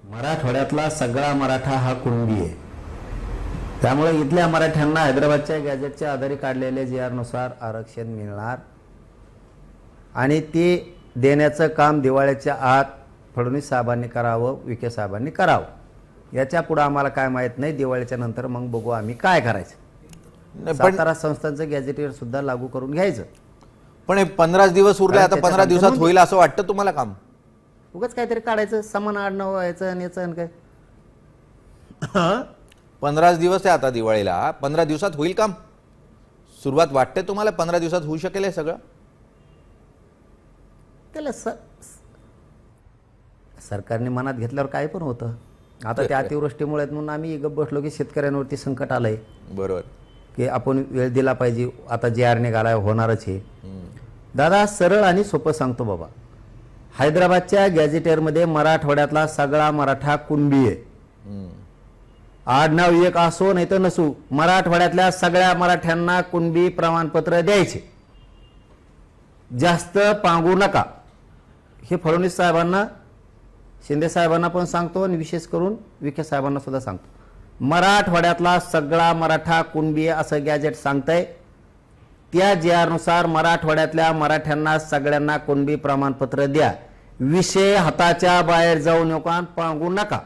मराठवाड्यातला सगळा मराठा हा कुणबी आहे. त्यामुळे इथल्या मराठ्यांना हैदराबादच्या गॅजेटच्या आधारे काढलेल्या GR नुसार आरक्षण मिळणार आणि ते देण्याचं काम दिवाळीच्या आत फडणवीस साहेबांनी करावं, विखे साहेबांनी करावं. याच्या पुढे आम्हाला काय माहित नाही. दिवाळीच्या नंतर मग बघू आम्ही काय करायचं. सातारा संस्थांचं गॅजेटियर सुद्धा लागू करून घ्यायचं. पण हे 15 दिवस उरले, आता 15 दिवसात होईल असं वाटतं तुम्हाला काम? उगाच काहीतरी काढायचं, समान आडनाव व्हायचं आणि याचं आणि काय. 15 दिवस आहे आता दिवाळीला, 15 दिवसात होईल काम? सुरुवात वाटते तुम्हाला 15 दिवसात होऊ शकेल हे सगळं? त्याला सरकारने मनात घेतल्यावर काय पण होतं. आता त्या अतिवृष्टीमुळे म्हणून आम्ही गप्प बसलो की शेतकऱ्यांवरती संकट आलंय. बरोबर की आपण वेळ दिला पाहिजे. आता GR निघालाय, होणारच आहे. दादा सरळ आणि सोपं सांगतो बाबा, हैदराबादच्या गॅजेटियरमध्ये मराठवाड्यातला सगळा मराठा कुणबी आहे. आडनाव एक असो नाही तर नसू, मराठवाड्यातल्या सगळ्या मराठ्यांना कुणबी प्रमाणपत्र द्यायचे. जास्त पांगू नका. हे फडणवीस साहेबांना, शिंदे साहेबांना पण सांगतो आणि विशेष करून विखे साहेबांना सुद्धा सांगतो. मराठवाड्यातला सगळा मराठा कुणबी असं गॅजेट सांगतंय. त्या GR नुसार मराठवाड्यातल्या मराठ्यांना सगळ्यांना कुणबी प्रमाणपत्र द्या. विषय हाताच्या बाहेर जाऊ नका, पांगू नका.